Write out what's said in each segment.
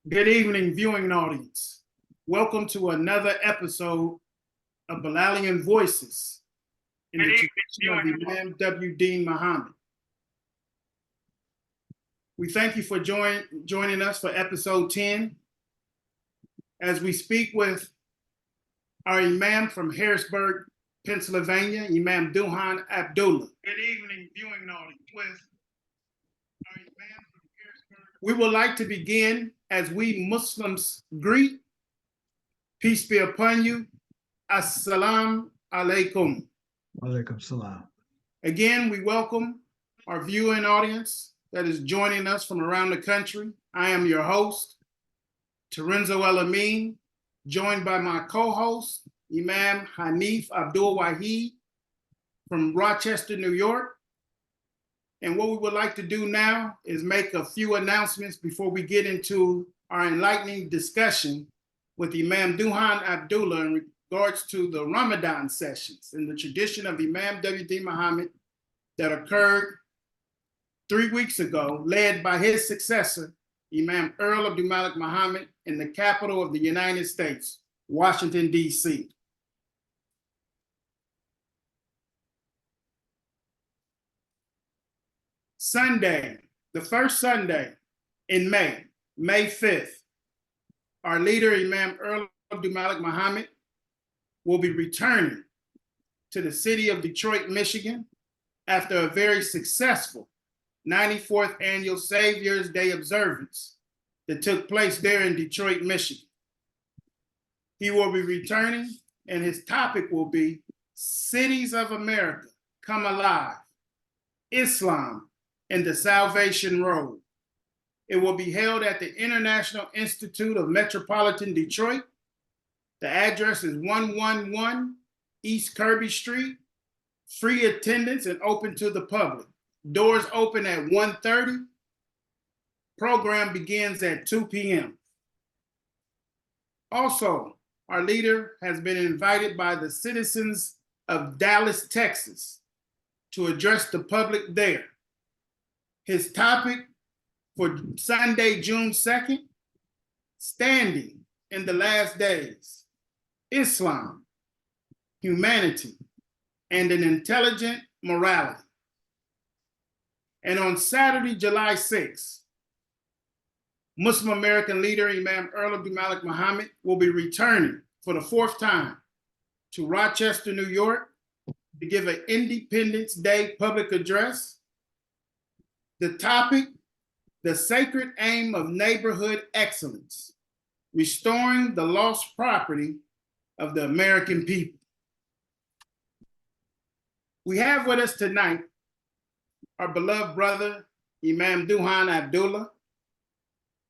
Good evening, viewing audience. Welcome to another episode of Bilalian Voices in the tradition of Imam W. Deen Mohammed. We thank you for joining us for episode 10 as we speak with our Imam from Harrisburg, Pennsylvania, Imam Dhuhan Abdullah. Good evening, viewing audience. With our Imam from Harrisburg. We would like to begin as we Muslims greet. Peace be upon you. Assalamu alaikum. Walaikum salam. Again, we welcome our viewing audience that is joining us from around the country. I am your host, Terenzo El Amin, joined by my co-host, Imam Hanif Abdul Wahid from Rochester, New York. And what we would like to do now is make a few announcements before we get into our enlightening discussion with Imam Dhuhan Abdullah in regards to the Ramadan Sessions in the tradition of Imam W. Deen Mohammed that occurred 3 weeks ago, led by his successor, Imam Earl AbdulMalik Mohammed, in the capital of the United States, Washington, D.C. Sunday, the first Sunday in May 5th, our leader, Imam Earl AbdulMalik Mohammed, will be returning to the city of Detroit, Michigan, after a very successful 94th annual Savior's Day observance that took place there in Detroit, Michigan. He will be returning, and his topic will be Cities of America Come Alive, Islam and the Salvation Road. It will be held at the International Institute of Metropolitan Detroit. The address is 111 East Kirby Street. Free attendance and open to the public. Doors open at 1:30. Program begins at 2 p.m. Also, our leader has been invited by the citizens of Dallas, Texas, to address the public there. His topic for Sunday, June 2nd, Standing in the Last Days, Islam, Humanity, and an Intelligent Morality. And on Saturday, July 6th, Muslim American leader Imam Earl AbdulMalik Mohammed will be returning for the 4th time to Rochester, New York, to give an Independence Day public address. The topic, the sacred aim of neighborhood excellence, restoring the lost property of the American people. We have with us tonight our beloved brother, Imam Dhuhan Abdullah.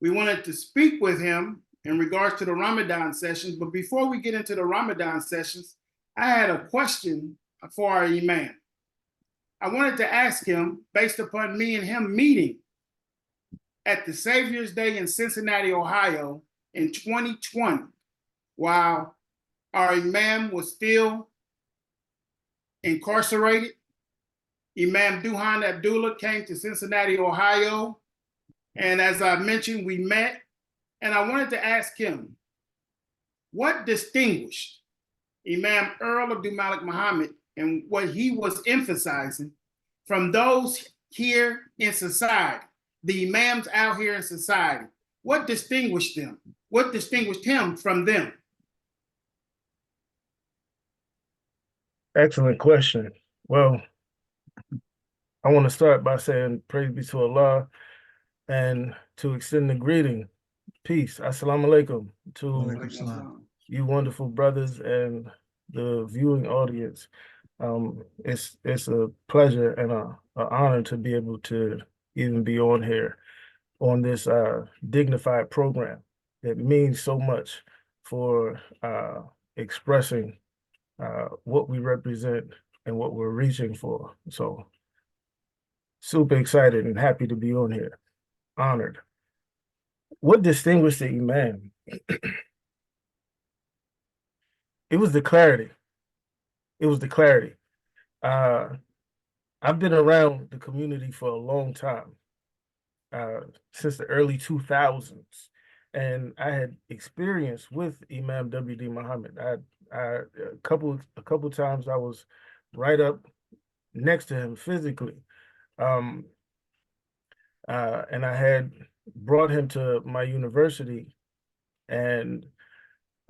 We wanted to speak with him in regards to the Ramadan sessions, but before we get into the Ramadan sessions, I had a question for our Imam. I wanted to ask him, based upon me and him meeting at the Savior's Day in Cincinnati, Ohio in 2020, while our Imam was still incarcerated. Imam Dhuhan Abdullah came to Cincinnati, Ohio, and as I mentioned, we met, and I wanted to ask him, what distinguished Imam Earl AbdulMalik Mohammed and what he was emphasizing from those here in society, the imams out here in society? What distinguished them? What distinguished him from them? Excellent question. Well, I want to start by saying praise be to Allah and to extend the greeting, peace, assalamu alaikum, to you wonderful brothers and the viewing audience. It's a pleasure and an honor to be able to even be on here on this dignified program. It means so much for expressing what we represent and what we're reaching for. So super excited and happy to be on here. Honored. What distinguished the Imam? It was the clarity. It was the clarity. I've been around the community for a long time, since the early 2000s. and I had experience with Imam W. Deen Mohammed. A couple times I was right up next to him physically. Um, and I had brought him to my university, and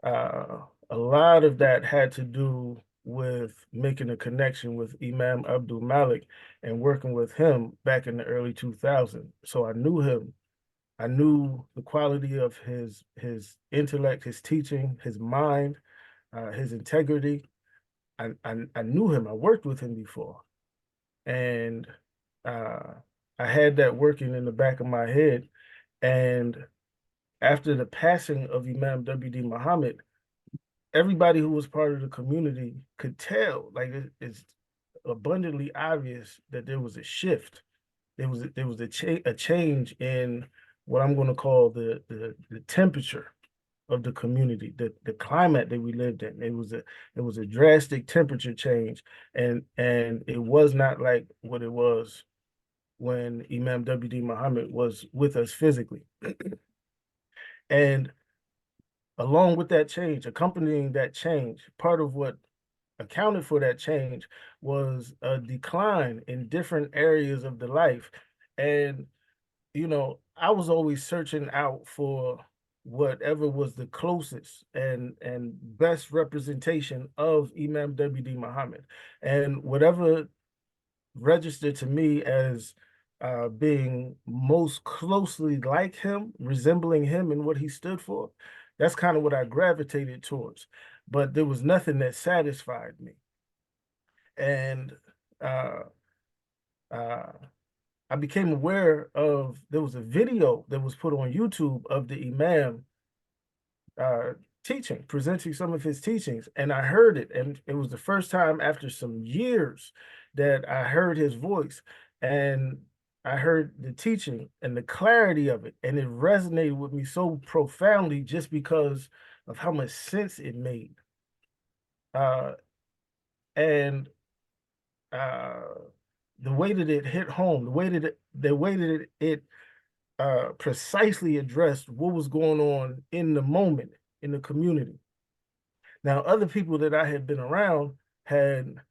a lot of that had to do with making a connection with Imam AbdulMalik and working with him back in the early 2000s. So I knew him. I knew the quality of his intellect, his teaching, his mind, his integrity. I knew him. I worked with him before, and uh, I had that working in the back of my head. And after the passing of Imam W.D. Muhammad, everybody who was part of the community could tell, like it's abundantly obvious that there was a shift. There was a change in what I'm going to call the temperature of the community, the climate that we lived in. It was a drastic temperature change, and it was not like what it was when Imam W.D. Muhammad was with us physically. And along with that change, accompanying that change, part of what accounted for that change was a decline in different areas of the life. And, I was always searching out for whatever was the closest and best representation of Imam W.D. Muhammad. And whatever registered to me as being most closely like him, resembling him and what he stood for, that's kind of what I gravitated towards. But there was nothing that satisfied me. And uh, uh, I became aware of, there was a video that was put on YouTube of the Imam uh, presenting some of his teachings, and I heard it, and it was the first time after some years that I heard his voice, and I heard the teaching and the clarity of it, and it resonated with me so profoundly just because of how much sense it made. Uh, and uh, the way that it hit home, the way that it precisely addressed what was going on in the moment in the community. Now, other people that I had been around had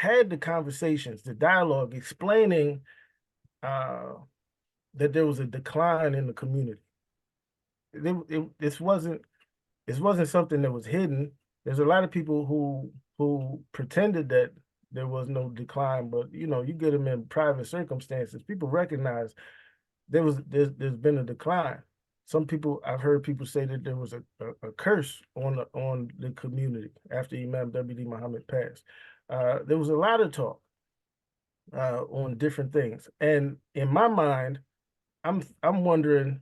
the conversations, the dialogue, explaining that there was a decline in the community. This wasn't something that was hidden. There's a lot of people who pretended that there was no decline, but you get them in private circumstances. People recognize there's been a decline. I've heard people say that there was a curse on the community after Imam W.D. Muhammad passed. There was a lot of talk on different things, and in my mind, I'm wondering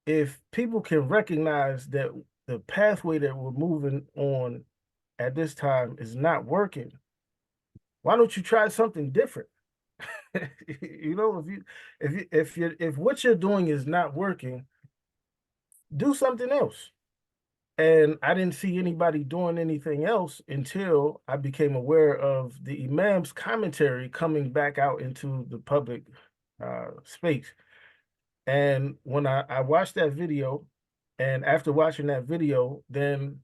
if people can recognize that the pathway that we're moving on at this time is not working. Why don't you try something different? If what you're doing is not working, do something else. And I didn't see anybody doing anything else until I became aware of the Imam's commentary coming back out into the public space. And when I watched that video, and after watching that video, then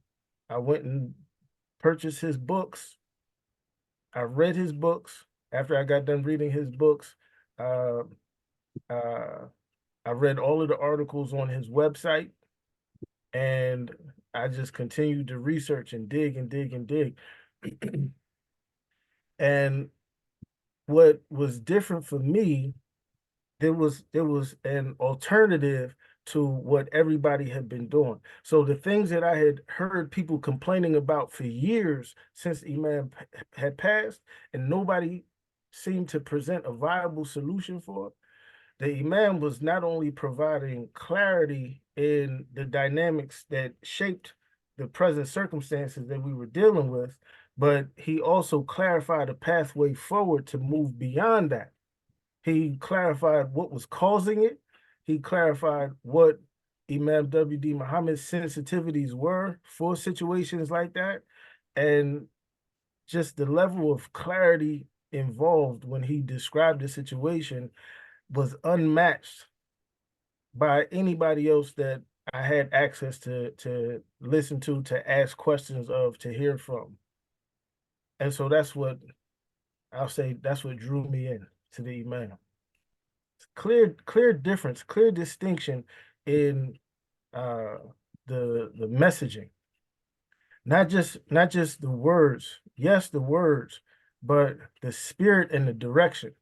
I went and purchased his books. I read his books. After I got done reading his books, uh, I read all of the articles on his website, and I just continued to research and dig and dig and dig. And what was different for me, there was an alternative to what everybody had been doing. So the things that I had heard people complaining about for years since Imam had passed, and nobody seemed to present a viable solution for, the Imam was not only providing clarity in the dynamics that shaped the present circumstances that we were dealing with, but he also clarified a pathway forward to move beyond that. He clarified what was causing it. He clarified what Imam W.D. Muhammad's sensitivities were for situations like that. And just the level of clarity involved when he described the situation was unmatched by anybody else that I had access to listen to ask questions of, to hear from. And so that's what I'll say, that's what drew me in to the Imam. Clear difference, clear distinction in uh the messaging. Not just the words, yes, the words, but the spirit and the direction.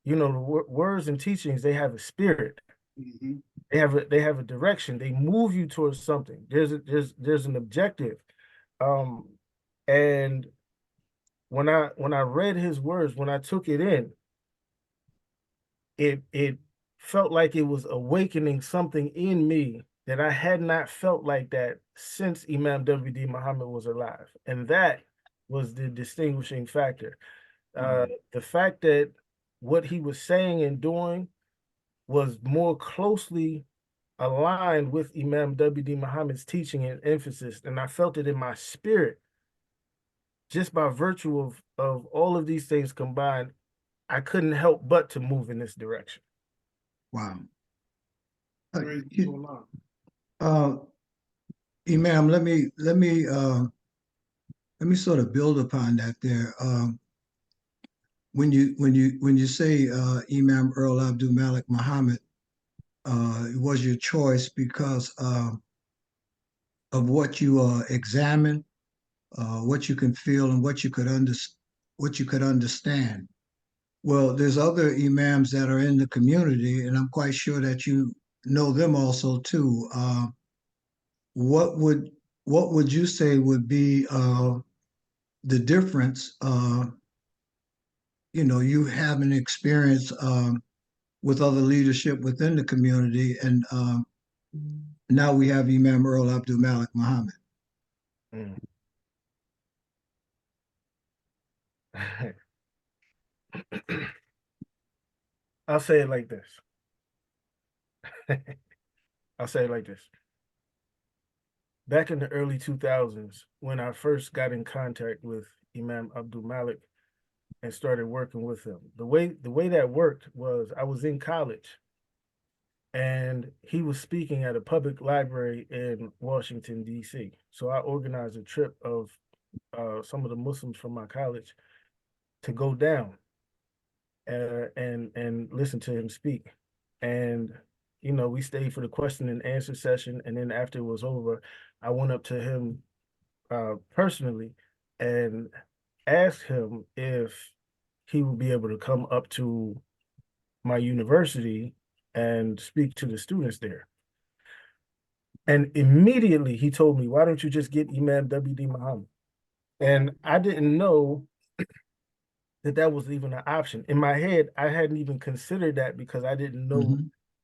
You know, the words and teachings, they have a spirit. Mm-hmm. They have a direction. They move you towards something. There's an objective. And when I read his words, when I took it in, it felt like it was awakening something in me that I had not felt like that since Imam W. Deen Mohammed was alive. And that was the distinguishing factor. The fact that what he was saying and doing was more closely aligned with Imam W. Deen Mohammed's teaching and emphasis. And I felt it in my spirit, just by virtue of all of these things combined. I couldn't help but to move in this direction. Wow. Imam, let me sort of build upon that there. When you say Imam Earl AbdulMalik Mohammed, it was your choice because of what you examine, what you can feel, and what you could understand. Well, there's other imams that are in the community, and I'm quite sure that you know them also too. What would you say would be the difference? You have an experience with other leadership within the community, and now we have Imam Earl AbdulMalik Mohammed. Mm. I'll say it like this. I'll say it like this. Back in the early 2000s, when I first got in contact with Imam AbdulMalik and started working with him, the way that worked was I was in college and he was speaking at a public library in Washington, D.C. So I organized a trip of some of the Muslims from my college to go down and listen to him speak. And we stayed for the question and answer session, and then after it was over, I went up to him personally and asked him if he would be able to come up to my university and speak to the students there. And immediately he told me, "Why don't you just get Imam W. Deen Mohammed?" And I didn't know that was even an option. In my head, I hadn't even considered that because I didn't know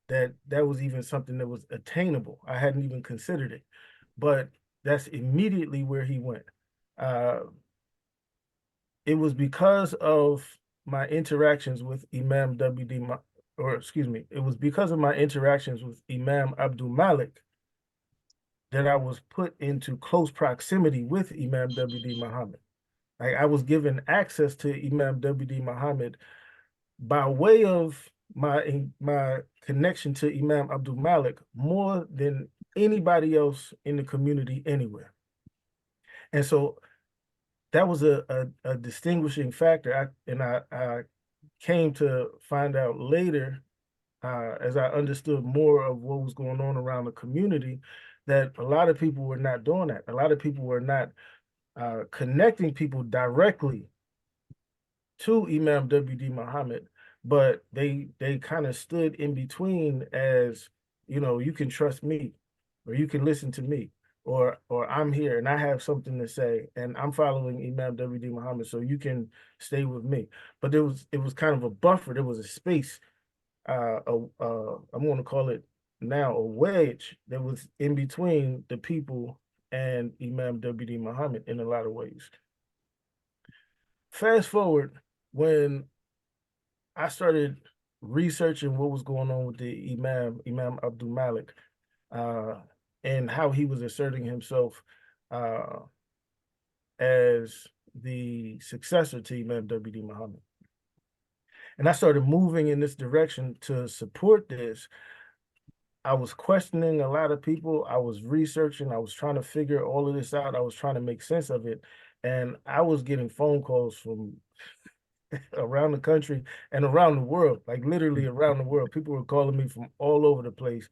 that was even something that was attainable. I hadn't even considered it. But that's immediately where he went. It was because of my interactions with Imam WD, or excuse me, it was because of my interactions with Imam AbdulMalik that I was put into close proximity with Imam WD Muhammad. Like, I was given access to Imam WD Muhammad by way of my connection to Imam AbdulMalik more than anybody else in the community anywhere. And so that was a distinguishing factor. I came to find out later, as I understood more of what was going on around the community, that a lot of people were not doing that. A lot of people were not connecting people directly to Imam W.D. Muhammad, but they kind of stood in between as, you can trust me, or you can listen to me, or I'm here and I have something to say and I'm following Imam W.D. Muhammad, so you can stay with me. But it was kind of a buffer. There was a space, I'm going to call it now a wedge that was in between the people and Imam W.D. Muhammad in a lot of ways. Fast forward, when I started researching what was going on with the Imam AbdulMalik, and how he was asserting himself as the successor to Imam W.D. Muhammad. And I started moving in this direction to support this. I was questioning a lot of people. I was researching. I was trying to figure all of this out. I was trying to make sense of it. And I was getting phone calls from around the country and around the world, like literally around the world. People were calling me from all over the place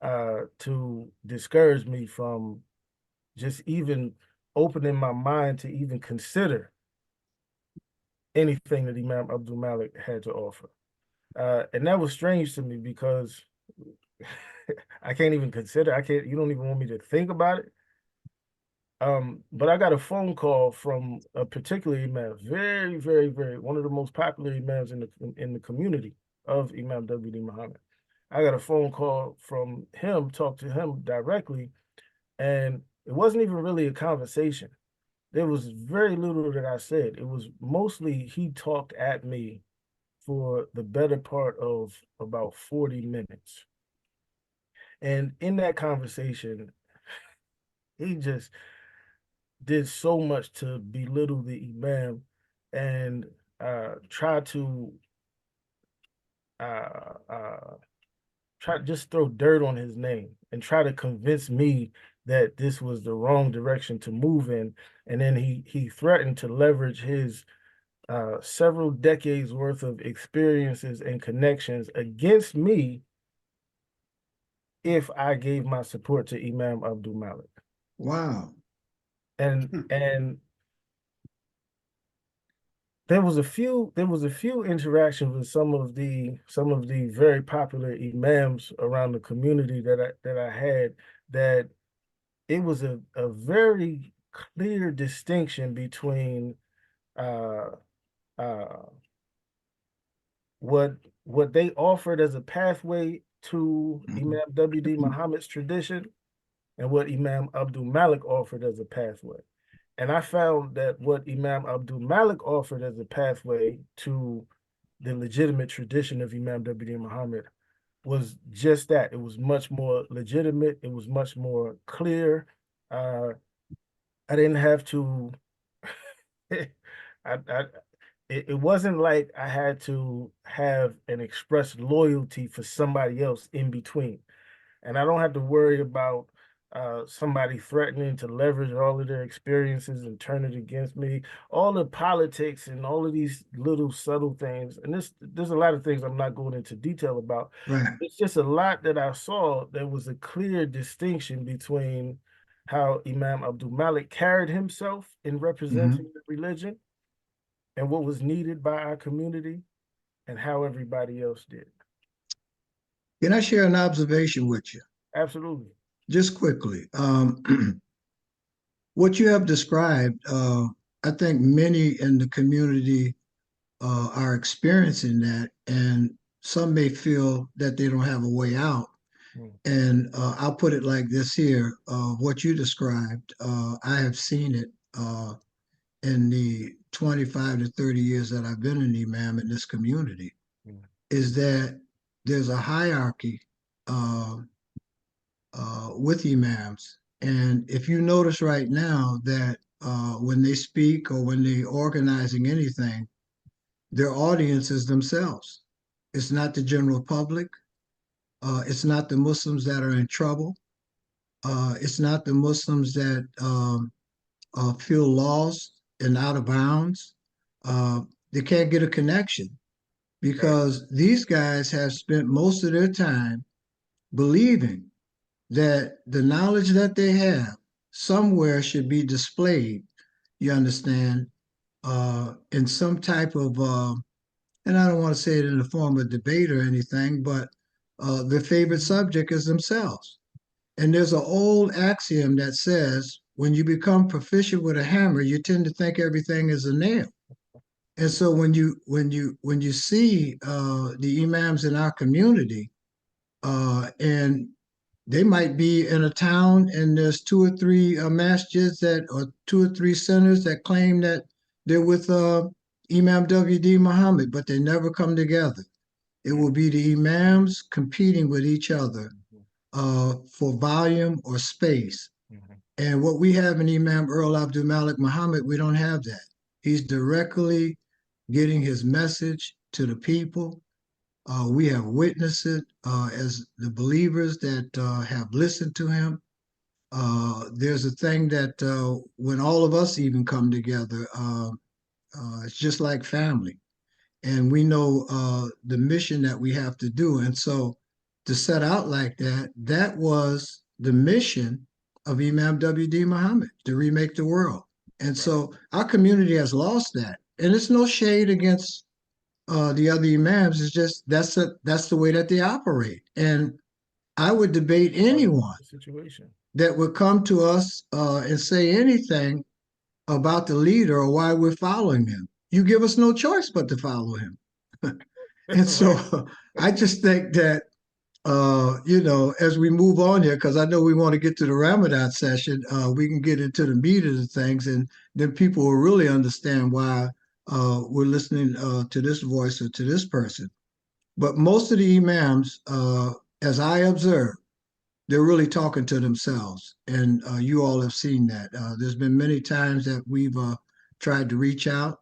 to discourage me from just even opening my mind to even consider anything that Imam AbdulMalik had to offer. And that was strange to me because I can't even consider, you don't even want me to think about it. But I got a phone call from a particular imam, very, very, very, one of the most popular imams in the community of Imam W. Deen Mohammed. I got a phone call from him, talked to him directly, and it wasn't even really a conversation. There was very little that I said. It was mostly he talked at me for the better part of about 40 minutes. And in that conversation, he just did so much to belittle the imam and try to just throw dirt on his name and try to convince me that this was the wrong direction to move in. And then he threatened to leverage his several decades worth of experiences and connections against me if I gave my support to Imam AbdulMalik. Wow. And there was a few interactions with some of the very popular imams around the community that I had, that it was a very clear distinction between what they offered as a pathway to Imam W. Deen Mohammed's tradition and what Imam AbdulMalik offered as a pathway. And I found that what Imam AbdulMalik offered as a pathway to the legitimate tradition of Imam W. Deen Mohammed was just that. It was much more legitimate. It was much more clear. I didn't have to, it wasn't like I had to have an expressed loyalty for somebody else in between. And I don't have to worry about somebody threatening to leverage all of their experiences and turn it against me. All the politics and all of these little subtle things. And there's a lot of things I'm not going into detail about. Right. It's just a lot that I saw. There was a clear distinction between how Imam AbdulMalik carried himself in representing the religion and what was needed by our community and how everybody else did. Can I share an observation with you? Absolutely. Just quickly. What you have described, I think many in the community are experiencing that, and some may feel that they don't have a way out. And I'll put it like this here. What you described, I have seen it in the 25 to 30 years that I've been an imam in this community, is that there's a hierarchy with imams. And if you notice right now that when they speak or when they're organizing anything, their audience is themselves. It's not the general public. It's not the Muslims that are in trouble. It's not the Muslims that feel lost and out of bounds. They can't get a connection because these guys have spent most of their time believing that the knowledge that they have somewhere should be displayed, you understand, in some type of, and I don't want to say it in the form of debate or anything, but their favorite subject is themselves. And there's an old axiom that says, when you become proficient with a hammer, you tend to think everything is a nail. And so when you see the imams in our community, and they might be in a town and there's 2 or 3 masjids or 2 or 3 centers that claim that they're with Imam W. Deen Mohammed, but they never come together. It will be the imams competing with each other for volume or space. And what we have in Imam Earl AbdulMalik Mohammed, we don't have that. He's directly getting his message to the people. We have witnessed it as the believers that have listened to him. There's a thing that when all of us even come together, it's just like family. And we know the mission that we have to do. And so to set out like that, that was the mission of Imam W. Deen Mohammed, to remake the world. And so our community has lost that. And it's no shade against the other imams. It's just that's the way that they operate. And I would debate anyone Situation that would come to us and say anything about the leader or why we're following him. You give us no choice but to follow him. And so I just think that, as we move on here, because I know we want to get to the Ramadan session, we can get into the meat of the things, and then people will really understand why we're listening to this voice or to this person. But most of the imams, as I observe, they're really talking to themselves. And you all have seen that. There's been many times that we've tried to reach out.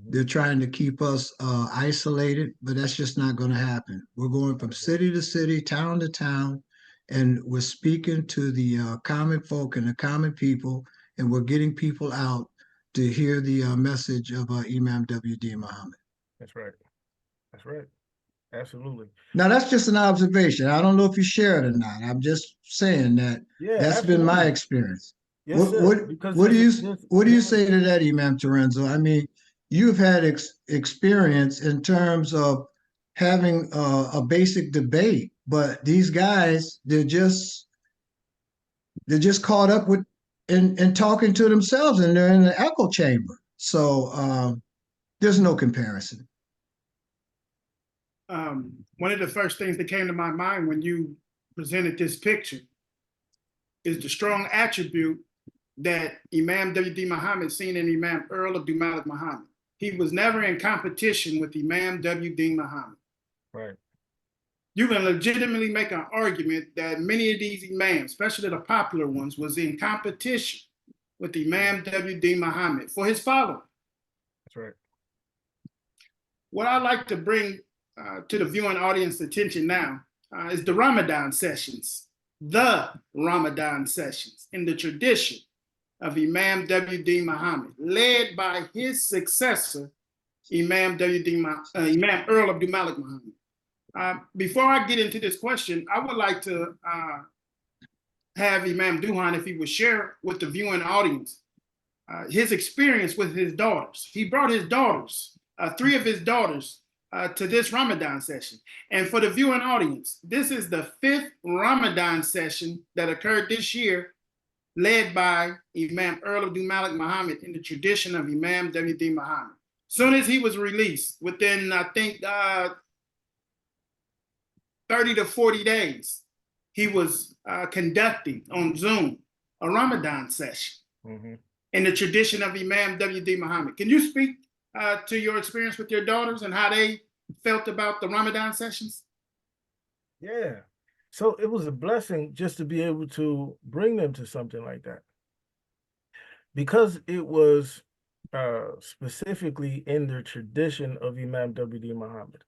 They're trying to keep us isolated, but that's just not going to happen. We're going from city to city, town to town, and we're speaking to the common folk and the common people, and we're getting people out to hear the message of Imam W. Deen Mohammed. That's right. That's right. Absolutely. Now, that's just an observation. I don't know if you share it or not. I'm just saying that that's absolutely. been my experience. Yes, what do you say to that, Imam Terenzo? I mean, you've had experience in terms of having a basic debate, but these guys, they're just caught up with and talking to themselves, and they're in an echo chamber. So there's no comparison. One of the first things that came to my mind when you presented this picture is the strong attribute that Imam W. Deen Mohammed seen in Imam Earl AbdulMalik Mohammed. He was never in competition with Imam W. Deen Mohammed. Right. You can legitimately make an argument that many of these imams, especially the popular ones, was in competition with Imam W. Deen Mohammed for his following. That's right. What I like to bring to the viewing audience attention now is the Ramadan Sessions. The Ramadan Sessions in the tradition of Imam W. Deen Mohammed, led by his successor, Imam Earl AbdulMalik Mohammed. Before I get into this question, I would like to have Imam Dhuhan, if he would share with the viewing audience, his experience with his daughters. He brought his daughters, 3 of his daughters, to this Ramadan session. And for the viewing audience, this is the 5th Ramadan session that occurred this year, led by Imam Earl AbdulMalik Mohammed in the tradition of Imam W. Deen Mohammed. Soon as he was released, within, I think, 30 to 40 days, he was conducting on Zoom a Ramadan session in the tradition of Imam W. Deen Mohammed. Can you speak to your experience with your daughters and how they felt about the Ramadan sessions? Yeah. So it was a blessing just to be able to bring them to something like that, because it was specifically in the tradition of Imam W. Deen Mohammed,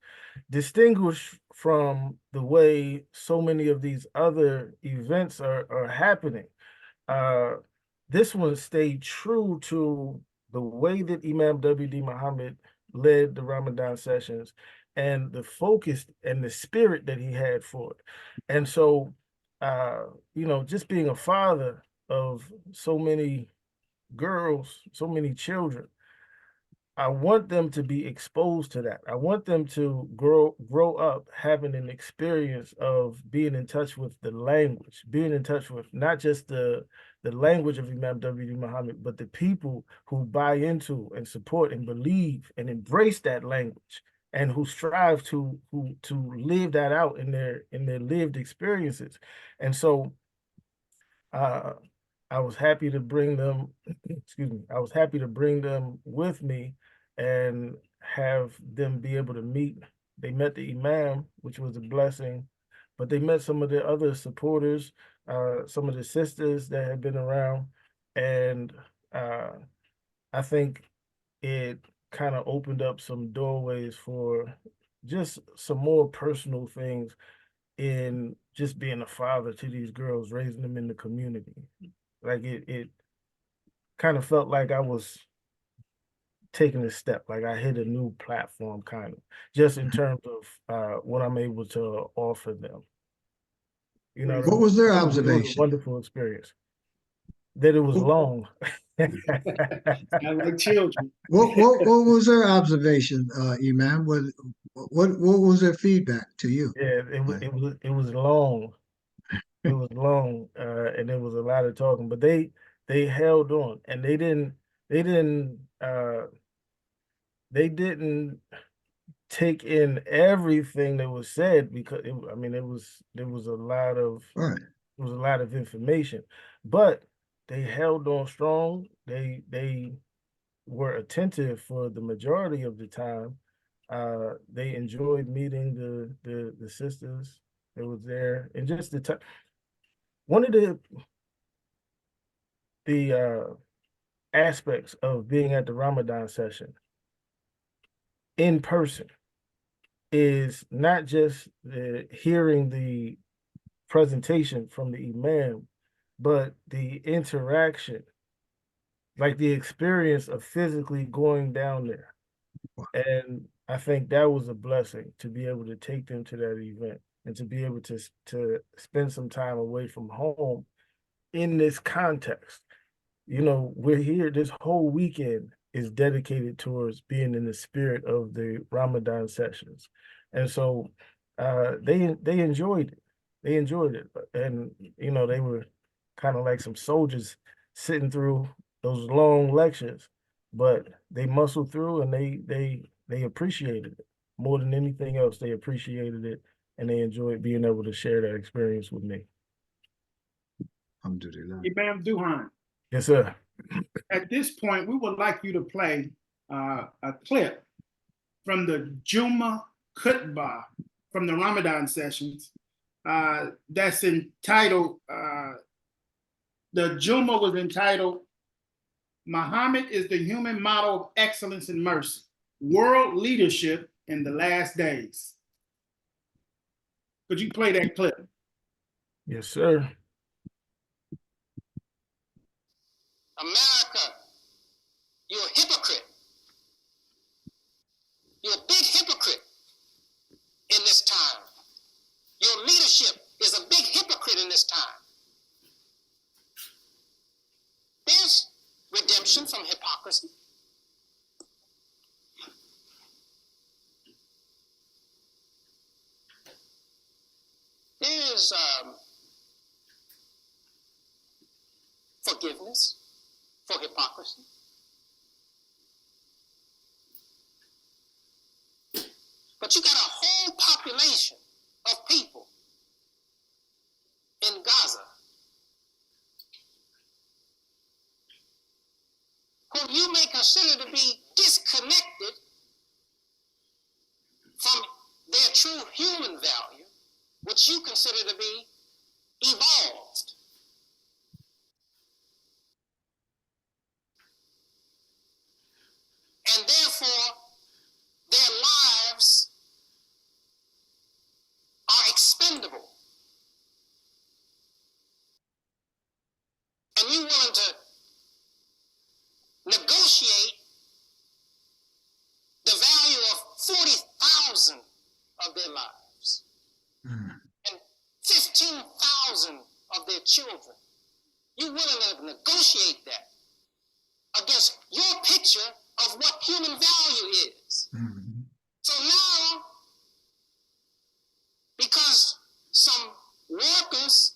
distinguished from the way so many of these other events are happening. This one stayed true to the way that Imam W. Deen Mohammed led the Ramadan sessions and the focus and the spirit that he had for it. And so, just being a father of so many girls, so many children, I want them to be exposed to that. I want them to grow up having an experience of being in touch with the language, being in touch with not just the language of Imam W. Deen Mohammed, but the people who buy into and support and believe and embrace that language, and who strive to live that out in their lived experiences. And so I was happy to bring them, I was happy to bring them with me and have them be able to meet. They met the Imam, which was a blessing, but they met some of the other supporters, some of the sisters that had been around. And I think it kind of opened up some doorways for just some more personal things in just being a father to these girls, raising them in the community. Like it kind of felt like I was taking a step, like I hit a new platform, kind of, just in terms of what I'm able to offer them. You know what I What mean? was their It was a observation? wonderful experience. That it was long. I like children. What was their observation, Imam? What was their feedback to you? Yeah, it was long. It was long, and it was a lot of talking, but they held on, and they didn't take in everything that was said, because I mean, there was a lot of Right. there was a lot of information, but they held on strong. They were attentive for the majority of the time. They enjoyed meeting the sisters that was there, and just the time. One of the aspects of being at the Ramadan session in person is not just hearing the presentation from the imam, but the interaction, like the experience of physically going down there. And I think that was a blessing, to be able to take them to that event and to be able to spend some time away from home in this context. You know, we're here, this whole weekend is dedicated towards being in the spirit of the Ramadan sessions. And so they enjoyed it. They enjoyed it. And, you know, they were kind of like some soldiers sitting through those long lectures, but they muscled through, and they appreciated it more than anything else. They appreciated it, and they enjoyed being able to share that experience with me. Alhamdulillah. Imam Dhuhan, Yes, sir. at this point, we would like you to play a clip from the Juma Khutbah from the Ramadan sessions that's entitled, the Juma was entitled, Muhammad is the human model of excellence and mercy, world leadership in the last days. Could you play that clip? Yes, sir. America, you're a hypocrite. You're a big hypocrite in this time. Your leadership is a big hypocrite in this time. There's redemption from hypocrisy. There's forgiveness for hypocrisy. But you got a whole population of people in Gaza who you may consider to be disconnected from their true human value, which you consider to be evolved. And therefore, their lives are expendable. And you're willing to negotiate the value of 40,000 of their lives and 15,000 of their children. You're willing to negotiate that against your picture of what human value is. So now, because some workers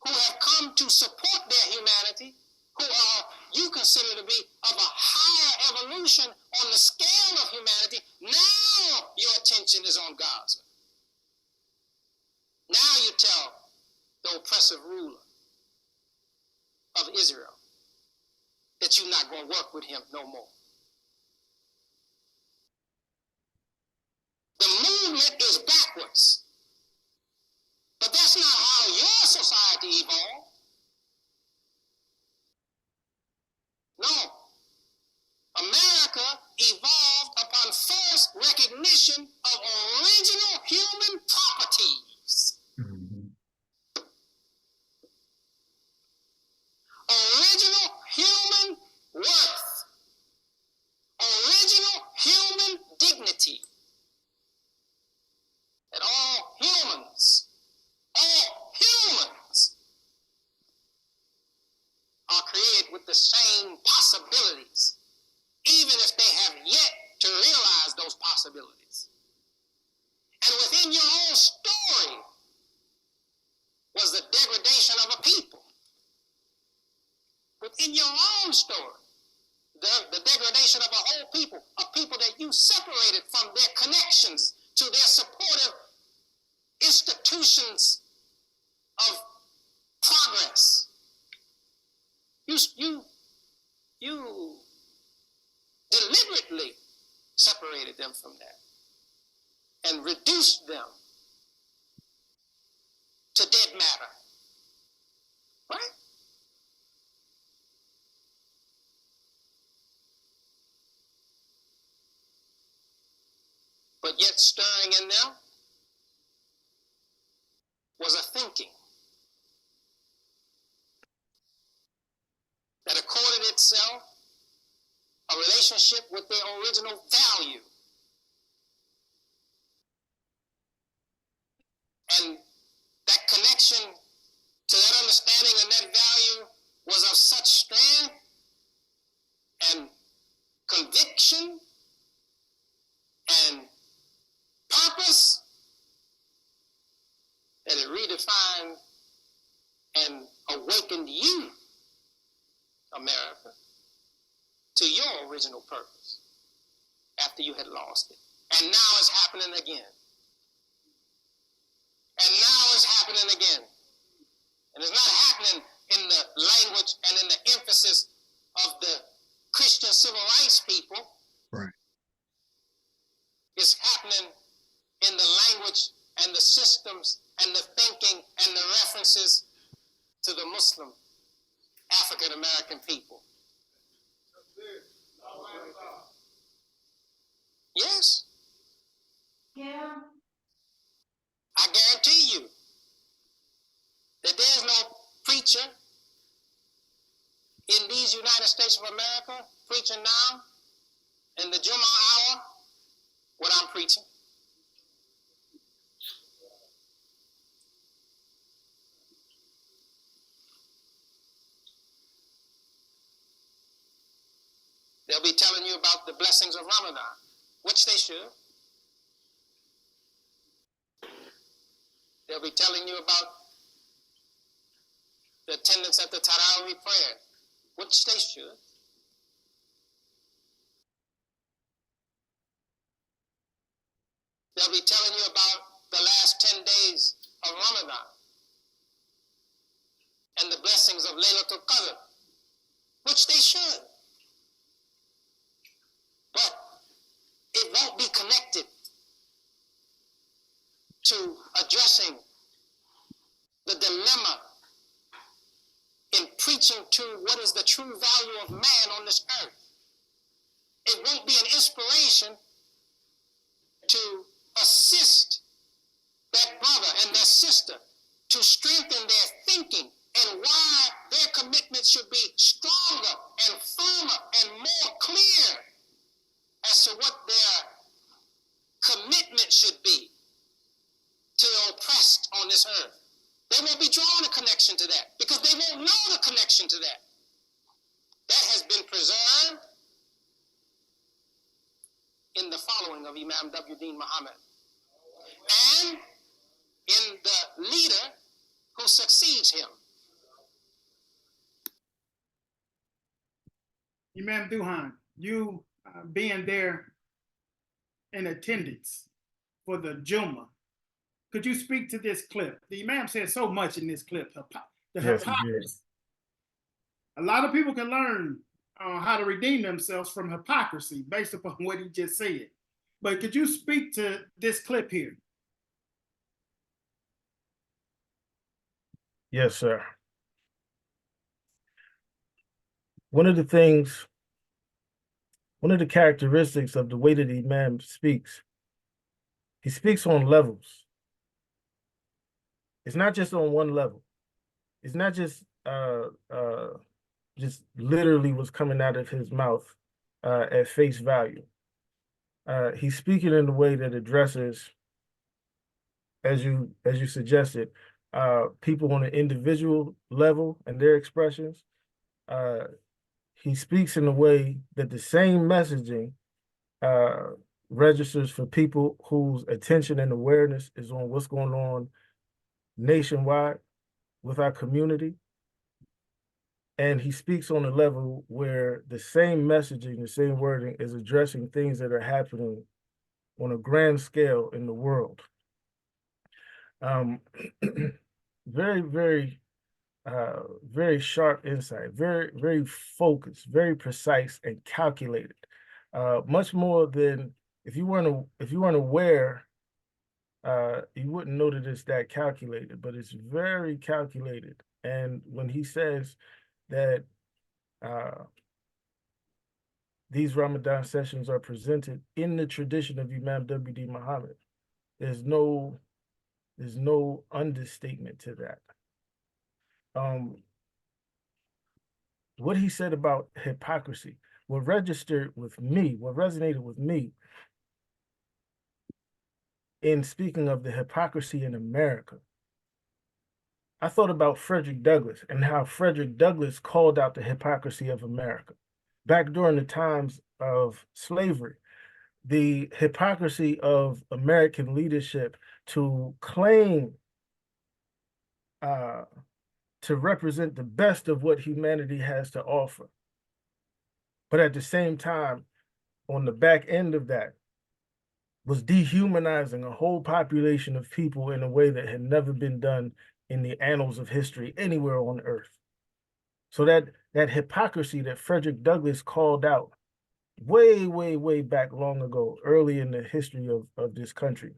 who have come to support their humanity, who are you consider to be of a higher evolution on the scale of humanity, now your attention is on Gaza. Now you tell the oppressive ruler of Israel that you're not going to work with him no more. The movement is backwards. But that's not how your society evolved. No. America evolved upon first recognition of possibilities, even if they have yet to realize those possibilities. And within your own story was the degradation of a people. Within your own story, the degradation of a whole people, a people that you separated from their connections to their supportive institutions of progress. You deliberately separated them from that and reduced them to dead matter. Right? But yet stirring in them was a thinking that accorded itself a relationship with their original value. And that connection to that understanding and that value was of such strength and conviction and purpose that it redefined and awakened you, America, to your original purpose after you had lost it. And now it's happening again. And now it's happening again. And it's not happening in the language and in the emphasis of the Christian civil rights people. Right. It's happening in the language and the systems and the thinking and the references to the Muslim African American people. Yes. Yeah. I guarantee you that there's no preacher in these United States of America preaching now in the Jummah hour what I'm preaching. They'll be telling you about the blessings of Ramadan, which they should. They'll be telling you about the attendance at the Tarawih prayer, which they should. They'll be telling you about the last 10 days of Ramadan and the blessings of Laylatul Qadr, which they should. But it won't be connected to addressing the dilemma in preaching to what is the true value of man on this earth. It won't be an inspiration to assist that brother and that sister to strengthen their thinking and why their commitment should be stronger and firmer and more clear as to what their commitment should be to the oppressed on this earth. They won't be drawing a connection to that because they won't know the connection to that. That has been preserved in the following of Imam W. Deen Mohammed and in the leader who succeeds him. Imam Dhuhan, you being there in attendance for the Jummah, could you speak to this clip? The Imam said so much in this clip. The hypocrisy. A lot of people can learn how to redeem themselves from hypocrisy based upon what he just said. But could you speak to this clip here? Yes, sir. One of the characteristics of the way that the Imam speaks, he speaks on levels. It's not just on one level. It's not just literally what's coming out of his mouth at face value. He's speaking in a way that addresses, as you suggested, people on an individual level and their expressions. he speaks in a way that the same messaging registers for people whose attention and awareness is on what's going on nationwide with our community. And he speaks on a level where the same messaging, the same wording is addressing things that are happening on a grand scale in the world. Very, very, very sharp insight, very, very focused, very precise and calculated. Much more than if you weren't aware, you wouldn't know that it's that calculated, but it's very calculated. And when he says that these Ramadan sessions are presented in the tradition of Imam W. Deen Mohammed, there's no understatement to that. What he said about hypocrisy, what registered with me, what resonated with me in speaking of the hypocrisy in America, I thought about Frederick Douglass and how Frederick Douglass called out the hypocrisy of America. Back during the times of slavery, the hypocrisy of American leadership to claim to represent the best of what humanity has to offer. But at the same time, on the back end of that, was dehumanizing a whole population of people in a way that had never been done in the annals of history anywhere on earth. So that hypocrisy that Frederick Douglass called out way, way, way back long ago, early in the history of this country,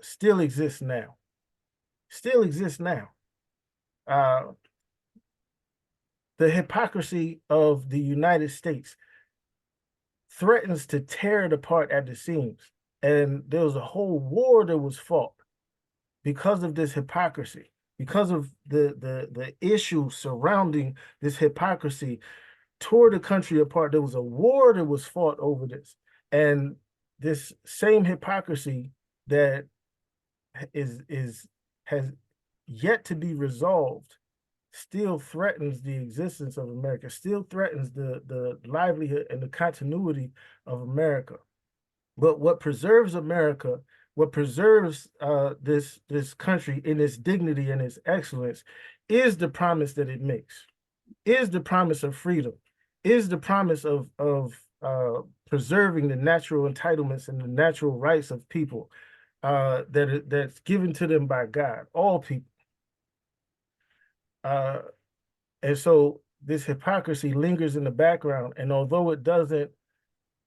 still exists now. Still exists now. The hypocrisy of the United States threatens to tear it apart at the seams. And there was a whole war that was fought because of this hypocrisy, because of the issue surrounding this hypocrisy, tore the country apart. There was a war that was fought over this. And this same hypocrisy that has yet to be resolved still threatens the existence of America, still threatens the livelihood and the continuity of America. But what preserves America, what preserves this country in its dignity and its excellence is the promise that it makes, is the promise of freedom, is the promise of preserving the natural entitlements and the natural rights of people that's given to them by God, all people. And so this hypocrisy lingers in the background. And although it doesn't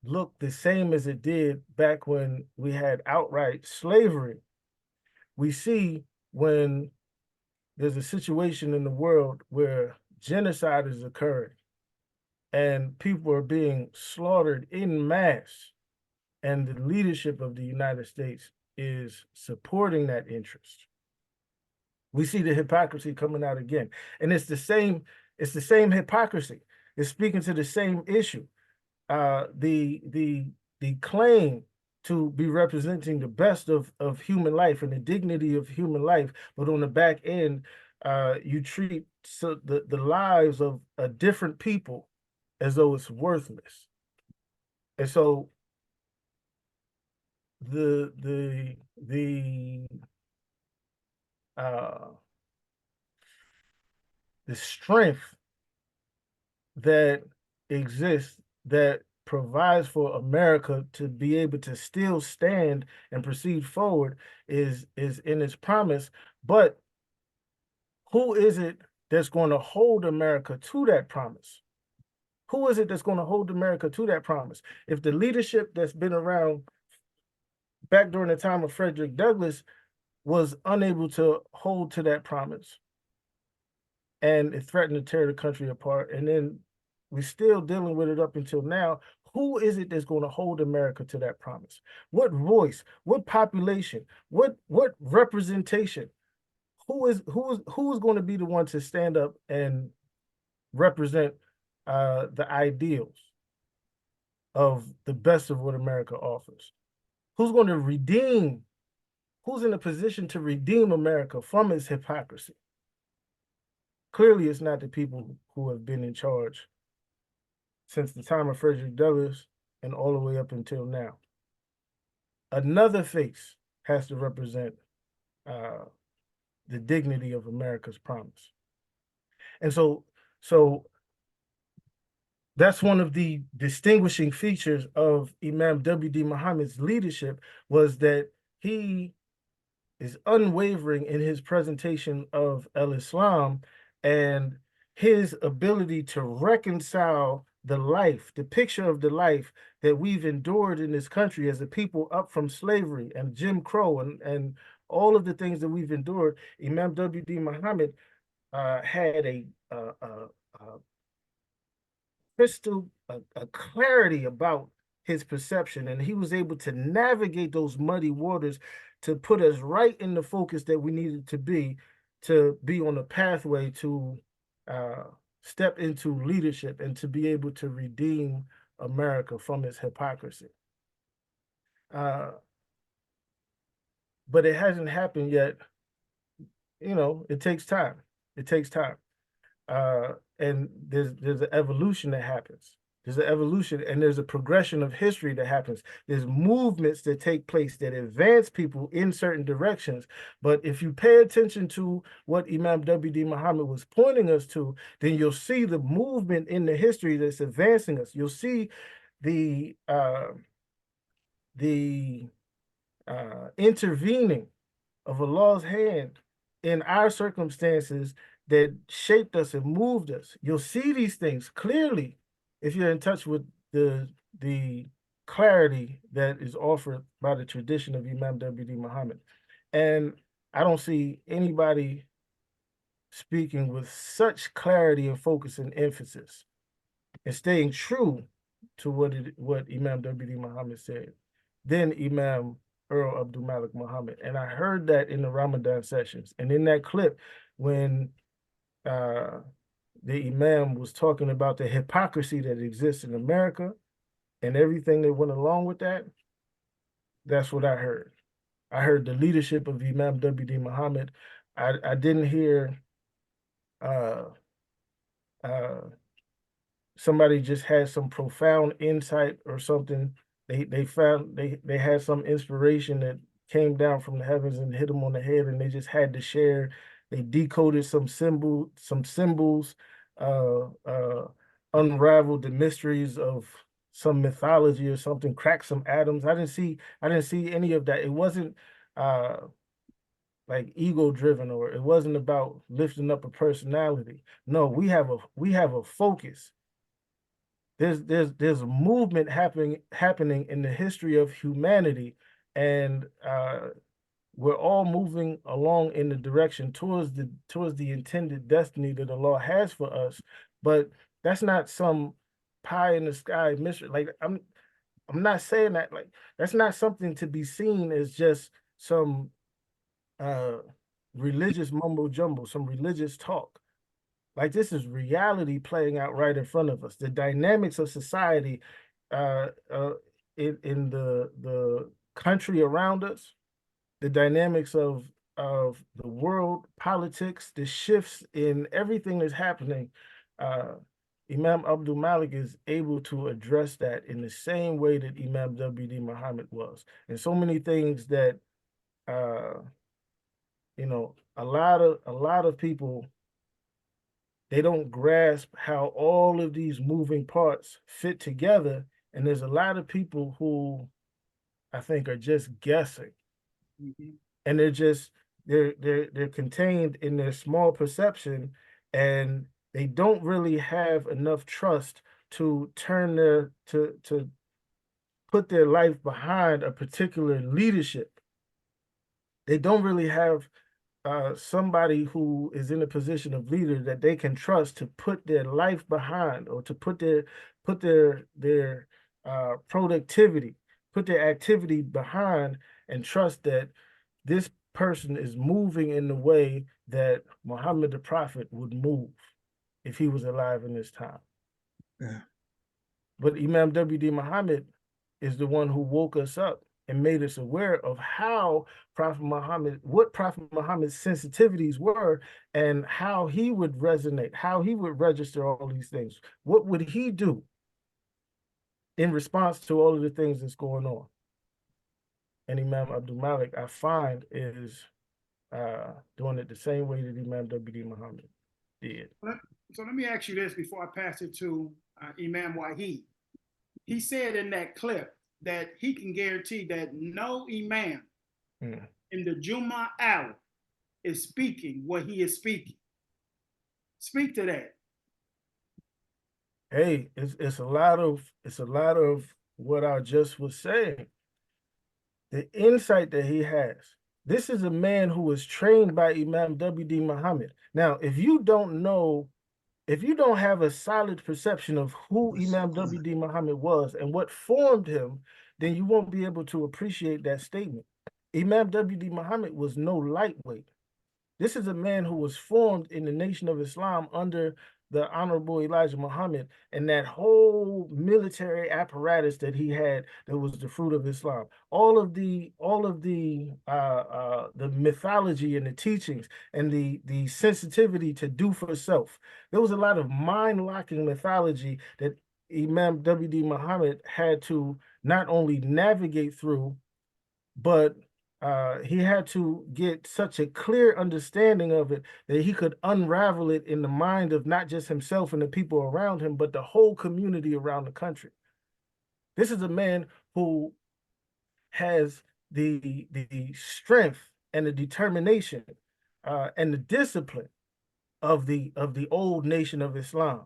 look the same as it did back when we had outright slavery, we see when there's a situation in the world where genocide is occurring and people are being slaughtered en masse, and the leadership of the United States is supporting that interest. We see the hypocrisy coming out again. And it's the same hypocrisy. It's speaking to the same issue. The claim to be representing the best of human life and the dignity of human life, but on the back end, you treat the lives of a different people as though it's worthless. And so the strength that exists, that provides for America to be able to still stand and proceed forward is in its promise. But who is it that's going to hold America to that promise? Who is it that's going to hold America to that promise? If the leadership that's been around back during the time of Frederick Douglass was unable to hold to that promise, and it threatened to tear the country apart, and then we're still dealing with it up until now, who is it that's going to hold America to that promise? What voice, what population, what representation? Who is going to be the one to stand up and represent the ideals of the best of what America offers? Who's going to redeem, who's in a position to redeem America from its hypocrisy? Clearly, it's not the people who have been in charge since the time of Frederick Douglass and all the way up until now. Another face has to represent the dignity of America's promise. And so that's one of the distinguishing features of Imam W. Deen Mohammed's leadership, was that he is unwavering in his presentation of Islam and his ability to reconcile the picture of the life that we've endured in this country as a people up from slavery and Jim Crow and all of the things that we've endured. Imam W. Deen Mohammed had a clarity about his perception, and he was able to navigate those muddy waters to put us right in the focus that we needed to be on a pathway to step into leadership and to be able to redeem America from its hypocrisy. But it hasn't happened yet. You know, it takes time. It takes time. And there's an evolution that happens. There's an evolution and there's a progression of history that happens. There's movements that take place that advance people in certain directions. But if you pay attention to what Imam W. Deen Mohammed was pointing us to, then you'll see the movement in the history that's advancing us. You'll see the intervening of Allah's hand in our circumstances that shaped us and moved us. You'll see these things clearly if you're in touch with the clarity that is offered by the tradition of Imam W. Deen Mohammed. And I don't see anybody speaking with such clarity and focus and emphasis and staying true to what Imam W. Deen Mohammed said than Imam Earl AbdulMalik Mohammed. And I heard that in the Ramadan Sessions. And in that clip, when the Imam was talking about the hypocrisy that exists in America and everything that went along with that, that's what I heard. I heard the leadership of Imam W. Deen Mohammed. I didn't hear somebody just had some profound insight or something. They had some inspiration that came down from the heavens and hit them on the head, and they just had to share. They decoded some symbols, unraveled the mysteries of some mythology or something, cracked some atoms. I didn't see any of that. It wasn't like ego driven, or it wasn't about lifting up a personality. No, we have a focus. There's a movement happening in the history of humanity, and we're all moving along in the direction towards the intended destiny that Allah has for us. But that's not some pie in the sky mystery. Like I'm not saying that, like, that's not something to be seen as just some religious mumbo jumbo, some religious talk. Like, this is reality playing out right in front of us. The dynamics of society in the country around us, the dynamics of the world politics, the shifts in everything that's happening. Imam AbdulMalik is able to address that in the same way that Imam W. Deen Mohammed was. And so many things that you know, a lot of people, they don't grasp how all of these moving parts fit together. And there's a lot of people who I think are just guessing. Mm-hmm. And they're contained in their small perception, and they don't really have enough trust to to put their life behind a particular leadership. They don't really have somebody who is in a position of leader that they can trust to put their life behind, or to put their productivity, put their activity behind, and trust that this person is moving in the way that Muhammad the Prophet would move if he was alive in this time. Yeah. But Imam W. Deen Mohammed is the one who woke us up and made us aware of how what Prophet Muhammad's sensitivities were, and how he would resonate, how he would register all these things. What would he do in response to all of the things that's going on. And Imam AbdulMalik, I find, is doing it the same way that Imam W. Muhammad did. So let me ask you this before I pass it to Imam Wahid. He said in that clip that he can guarantee that no Imam in the Jummah hour is speaking what he is speaking. Speak to that. Hey, it's a lot of what I just was saying. The insight that he has. This is a man who was trained by Imam W. Muhammad. Now, if you don't have a solid perception of who Imam W. Muhammad was and what formed him, then you won't be able to appreciate that statement. Imam W. Muhammad was no lightweight. This is a man who was formed in the Nation of Islam under the Honorable Elijah Muhammad and that whole military apparatus that he had that was the fruit of Islam. All of the mythology and the teachings and the sensitivity to do for self. There was a lot of mind-locking mythology that Imam W. Muhammad had to not only navigate through, but he had to get such a clear understanding of it that he could unravel it in the mind of not just himself and the people around him, but the whole community around the country. This is a man who has the strength and the determination and the discipline of the old Nation of Islam,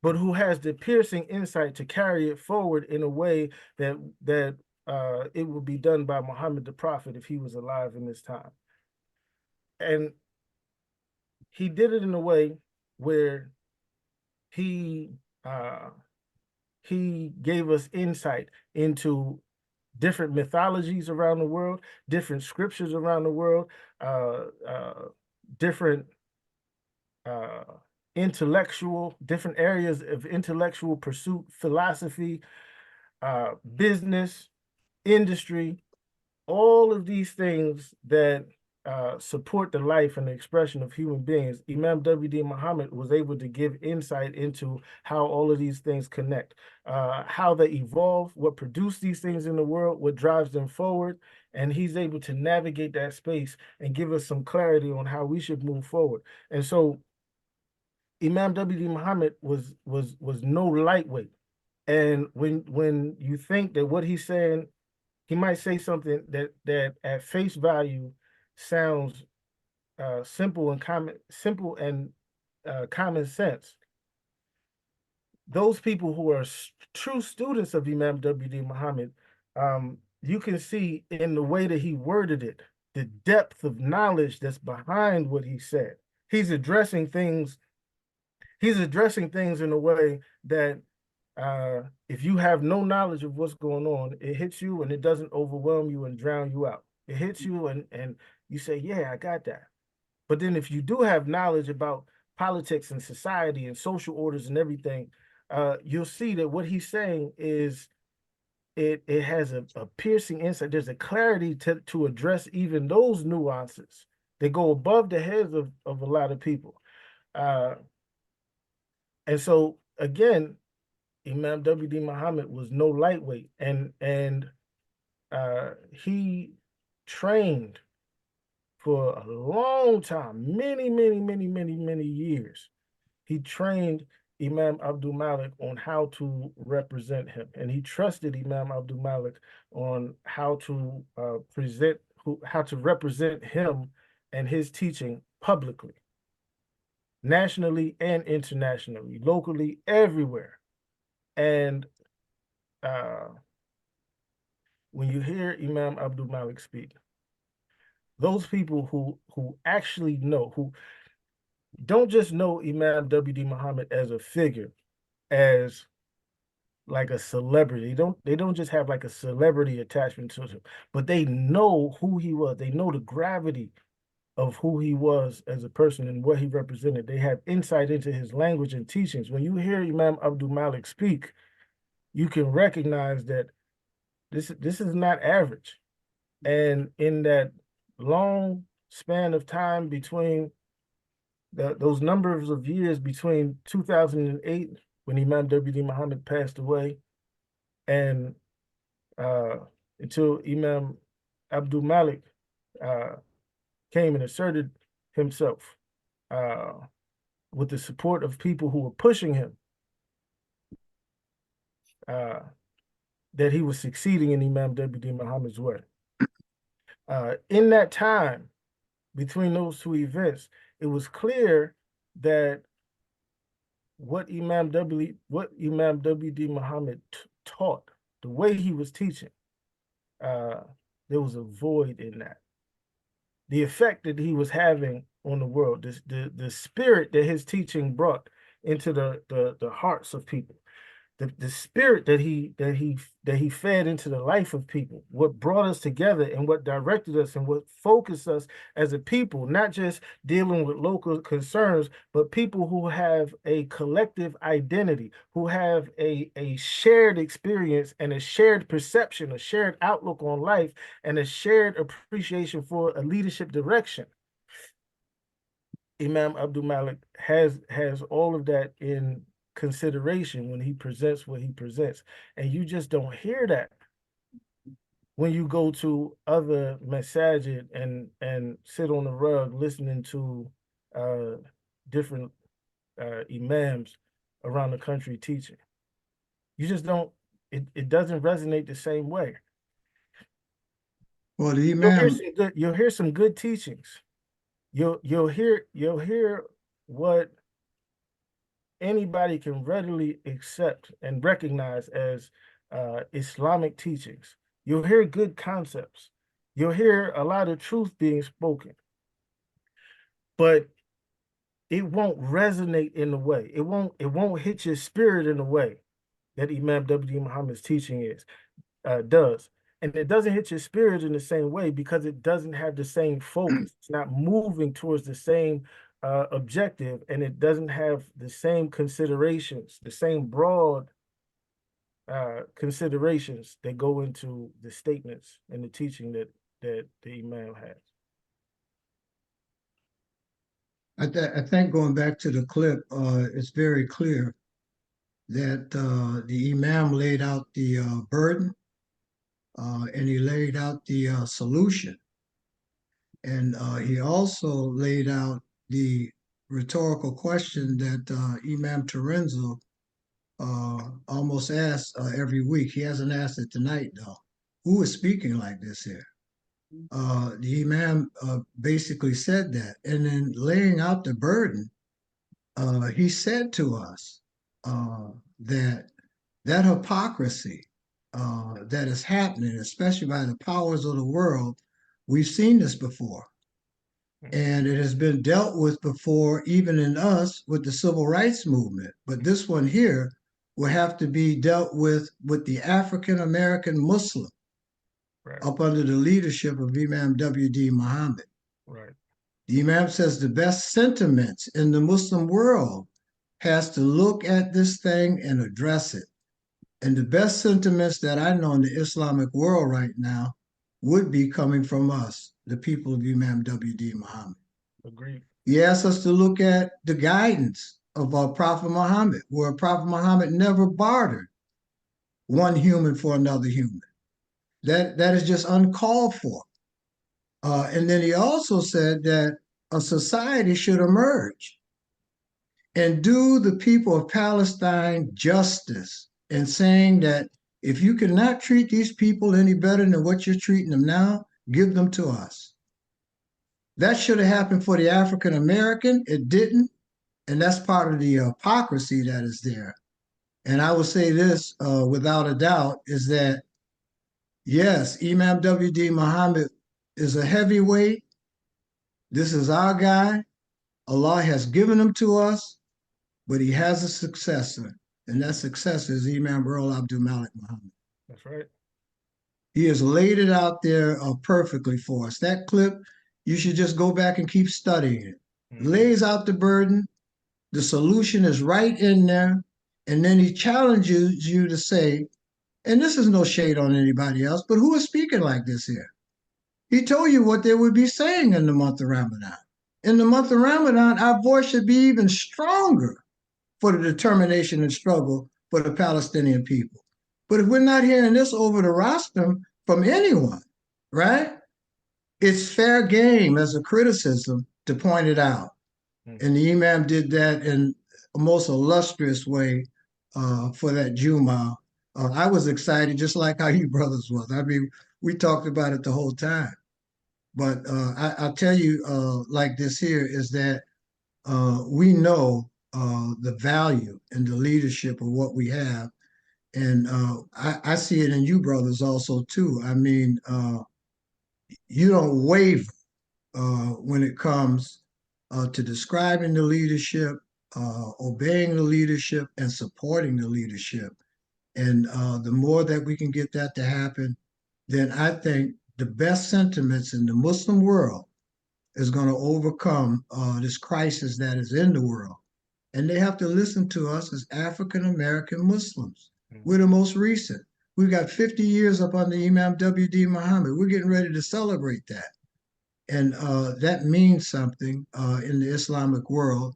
but who has the piercing insight to carry it forward in a way that it would be done by Muhammad the Prophet if he was alive in this time. And he did it in a way where he gave us insight into different mythologies around the world, different scriptures around the world, different different areas of intellectual pursuit, philosophy, business, industry, all of these things that support the life and the expression of human beings. Imam W. Muhammad was able to give insight into how all of these things connect, how they evolve, what produce these things in the world, what drives them forward, and he's able to navigate that space and give us some clarity on how we should move forward. And so Imam W. Muhammad was no lightweight. And when you think that what he's saying, he might say something that at face value sounds simple and common sense. Those people who are true students of Imam W. Muhammad, you can see in the way that he worded it, the depth of knowledge that's behind what he said. He's addressing things in a way that if you have no knowledge of what's going on, it hits you and it doesn't overwhelm you and drown you out. It hits you and you say, yeah, I got that. But then if you do have knowledge about politics and society and social orders and everything, you'll see that what he's saying is it has a piercing insight. There's a clarity to address even those nuances that go above the heads of a lot of people. And so, again, Imam W. Muhammad was no lightweight, and he trained for a long time, many years. He trained Imam AbdulMalik on how to represent him, and he trusted Imam AbdulMalik on how to represent him and his teaching publicly, nationally and internationally, locally, everywhere. And when you hear Imam AbdulMalik speak, those people who actually know, who don't just know Imam W. Muhammad as a figure, as like a celebrity. They don't just have like a celebrity attachment to him, but they know who he was. They know the gravity of who he was as a person and what he represented. They have insight into his language and teachings. When you hear Imam AbdulMalik speak, you can recognize that this is not average. And in that long span of time between those numbers of years between 2008, when Imam W. Muhammad passed away, And until Imam AbdulMalik came and asserted himself with the support of people who were pushing him, that he was succeeding in Imam W. Deen Mohammed's way. In that time, between those two events, it was clear that what Imam W. Deen Mohammed taught, the way he was teaching, there was a void in that. The effect that he was having on the world, the spirit that his teaching brought into the hearts of people, the spirit that he fed into the life of people, what brought us together and what directed us and what focused us as a people, not just dealing with local concerns, but people who have a collective identity, who have a shared experience and a shared perception, a shared outlook on life, and a shared appreciation for a leadership direction. Imam AbdulMalik has all of that in consideration when he presents what he presents, and you just don't hear that when you go to other masajid and sit on the rug listening to different imams around the country teaching. You just don't. It doesn't resonate the same way. Well, the imam, you'll hear some good teachings. You'll hear what anybody can readily accept and recognize as Islamic teachings. You'll hear good concepts. You'll hear a lot of truth being spoken, but it won't resonate in the way. It won't hit your spirit in the way that Imam W. Muhammad's teaching does. And it doesn't hit your spirit in the same way because it doesn't have the same focus. It's not moving towards the same objective, and it doesn't have the same considerations, the same broad considerations that go into the statements and the teaching that the Imam has. I think going back to the clip, it's very clear that the Imam laid out the burden and he laid out the solution. And he also laid out the rhetorical question that Imam Terenzo almost asks every week. He hasn't asked it tonight, though. Who is speaking like this here? The Imam basically said that. And then laying out the burden, he said to us that hypocrisy that is happening, especially by the powers of the world, we've seen this before. And it has been dealt with before, even in us, with the civil rights movement. But this one here will have to be dealt with the African-American Muslim, right, up under the leadership of Imam W. Deen Mohammed. Right. The Imam says the best sentiments in the Muslim world has to look at this thing and address it. And the best sentiments that I know in the Islamic world right now would be coming from us, the people of Imam W. Deen Mohammed. Agreed. He asks us to look at the guidance of our Prophet Muhammad, where Prophet Muhammad never bartered one human for another human. That is just uncalled for. And then he also said that a society should emerge and do the people of Palestine justice in saying that if you cannot treat these people any better than what you're treating them now, give them to us. That should have happened for the African American. It didn't. And that's part of the hypocrisy that is there. And I will say this without a doubt is that, yes, Imam W. Deen Mohammed is a heavyweight. This is our guy. Allah has given him to us, but he has a successor. And that successor is Imam Earl AbdulMalik Mohammed. That's right. He has laid it out there perfectly for us. That clip, you should just go back and keep studying it. Lays out the burden. The solution is right in there. And then he challenges you to say, and this is no shade on anybody else, but who is speaking like this here? He told you what they would be saying in the month of Ramadan. In the month of Ramadan, our voice should be even stronger for the determination and struggle for the Palestinian people. But if we're not hearing this over the rostrum from anyone, right? It's fair game as a criticism to point it out. And the Imam did that in a most illustrious way for that Juma. I was excited, just like how you brothers was. I mean, we talked about it the whole time. But I'll tell you like this here is that we know the value and the leadership of what we have. And I see it in you brothers also too. I mean, you don't waver when it comes to describing the leadership, obeying the leadership, and supporting the leadership. And the more that we can get that to happen, then I think the best sentiments in the Muslim world is going to overcome this crisis that is in the world. And they have to listen to us as African American Muslims. We're the most recent. We've got 50 years up under Imam W. Deen Mohammed. We're getting ready to celebrate that. And that means something in the Islamic world.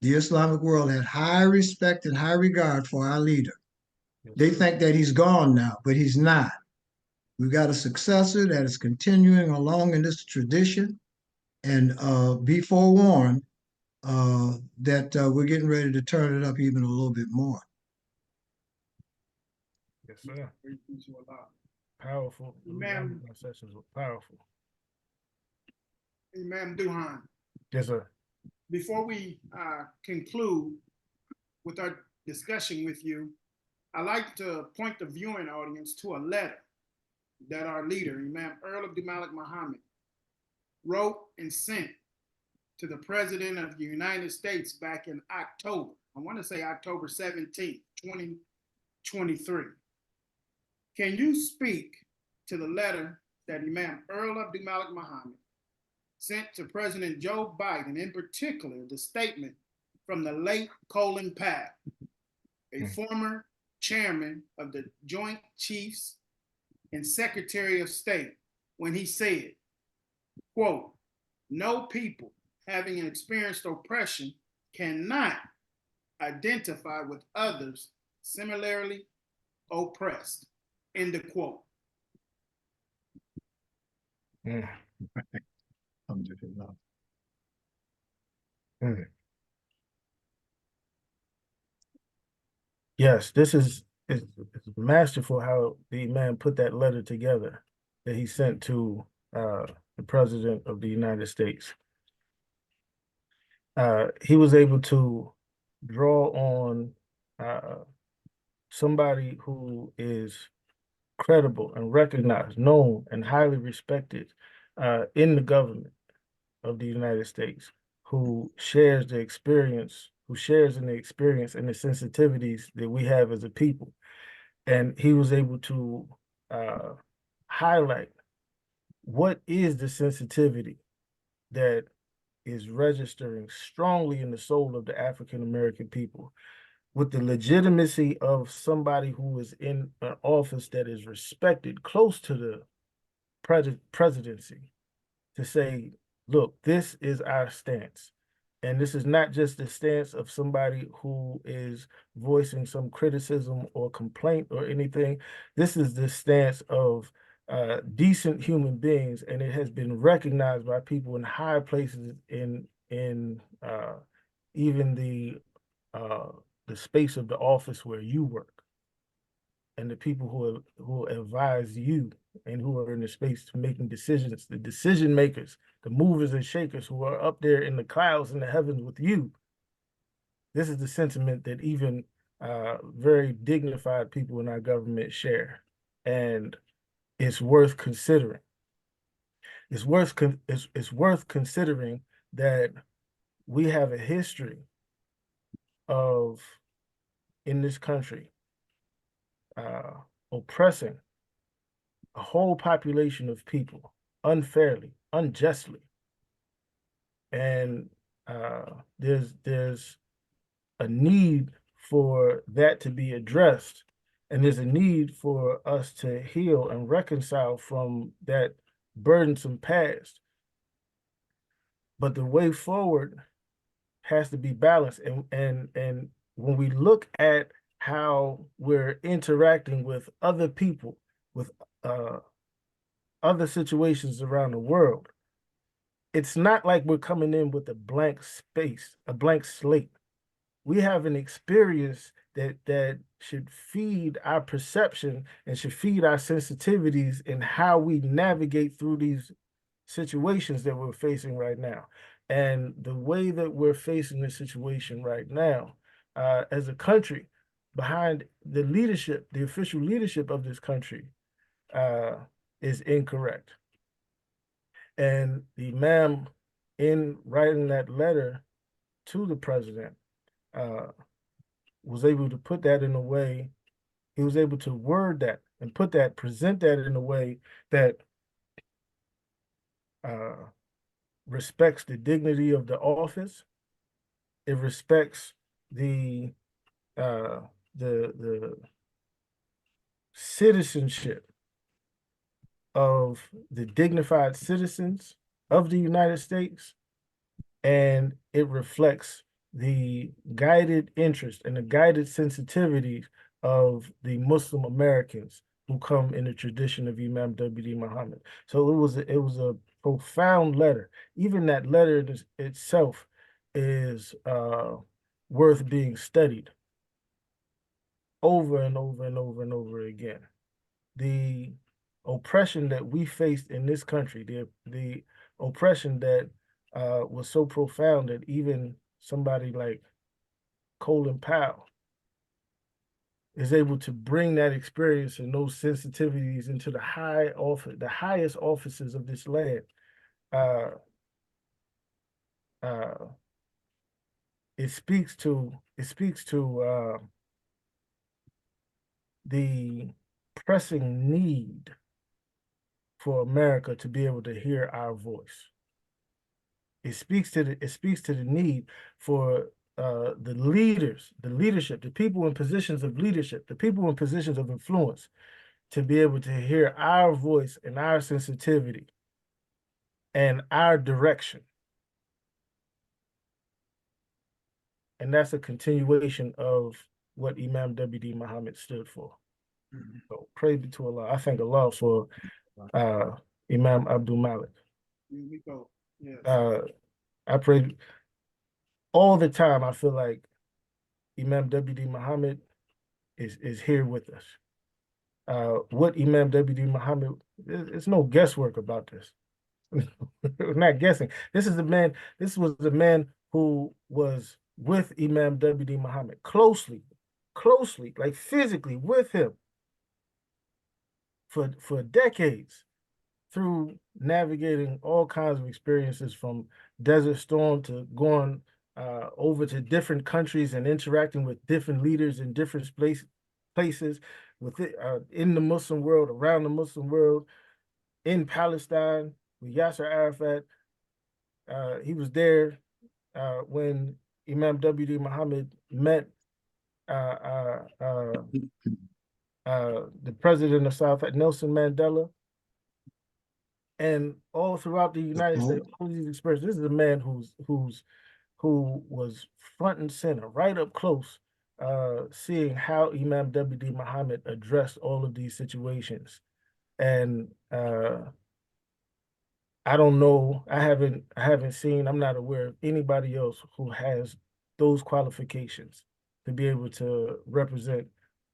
The Islamic world had high respect and high regard for our leader. They think that he's gone now, but he's not. We've got a successor that is continuing along in this tradition. And be forewarned that we're getting ready to turn it up even a little bit more. Yes, sir. Powerful. Imam, Ramadan Sessions were powerful. Imam Dhuhan, Yes, sir. before we conclude with our discussion with you, I'd like to point the viewing audience to a letter that our leader, Imam Earl AbdulMalik Mohammed, wrote and sent to the President of the United States back in October. I want to say October 17th, 2023. Can you speak to the letter that Imam Earl AbdulMalik Mohammed sent to President Joe Biden, in particular, the statement from the late Colin Powell, a former chairman of the Joint Chiefs and Secretary of State, when he said, quote, "No people having experienced oppression cannot identify with others similarly oppressed," end of quote. Yes, this is it's masterful how the man put that letter together that he sent to the President of the United States. He was able to draw on somebody who is credible and recognized, known, and highly respected in the government of the United States, who shares the experience, who shares in the experience and the sensitivities that we have as a people. And he was able to highlight what is the sensitivity that is registering strongly in the soul of the African American people, with the legitimacy of somebody who is in an office that is respected close to the presidency, to say, look, this is our stance. And this is not just the stance of somebody who is voicing some criticism or complaint or anything. This is the stance of decent human beings, and it has been recognized by people in high places in even the space of the office where you work, and the people who advise you and who are in the space to making decisions, the decision makers, the movers and shakers who are up there in the clouds in the heavens with you. This is the sentiment that even very dignified people in our government share, and it's worth considering. It's worth considering that we have a history of, in this country, oppressing a whole population of people unfairly, unjustly. And there's a need for that to be addressed. And there's a need for us to heal and reconcile from that burdensome past. But the way forward has to be balanced. And when we look at how we're interacting with other people, with other situations around the world. It's not like we're coming in with a blank space, a blank slate. We have an experience that should feed our perception and should feed our sensitivities in how we navigate through these situations that we're facing right now. And the way that we're facing this situation right now, as a country, behind the leadership, the official leadership of this country, is incorrect. And the Imam, in writing that letter to the president, was able to put that in a way, he was able to word that and present that in a way that respects the dignity of the office. It respects the citizenship of the dignified citizens of the United States, and it reflects the guided interest and the guided sensitivities of the Muslim Americans who come in the tradition of Imam W. Deen Mohammed. So it was a profound letter. Even that letter itself is worth being studied over and over and over and over again. The oppression that we faced in this country, the oppression that was so profound that even somebody like Colin Powell is able to bring that experience and those sensitivities into the highest offices of this land. It speaks to the pressing need for America to be able to hear our voice. It speaks to the need for the leaders, the leadership, the people in positions of leadership, the people in positions of influence, to be able to hear our voice and our sensitivity and our direction. And that's a continuation of what Imam W. Deen Mohammed stood for. So praise be to Allah. I thank Allah for Imam AbdulMalik. Yes. I pray all the time. I feel like Imam W. Deen Mohammed is here with us. What Imam W. Deen Mohammed, it's no guesswork about this. We're not guessing. This was the man who was with Imam W. Deen Mohammed closely, like physically with him for decades, through navigating all kinds of experiences, from Desert Storm to going over to different countries and interacting with different leaders in different places in the Muslim world, around the Muslim world, in Palestine with Yasser Arafat. He was there when Imam W. Deen Mohammed met the president of South Africa, Nelson Mandela. And all throughout the United States, all these experiences, this is a man who was front and center, right up close, seeing how Imam W. Deen Mohammed addressed all of these situations. And I don't know, I haven't seen, I'm not aware of anybody else who has those qualifications to be able to represent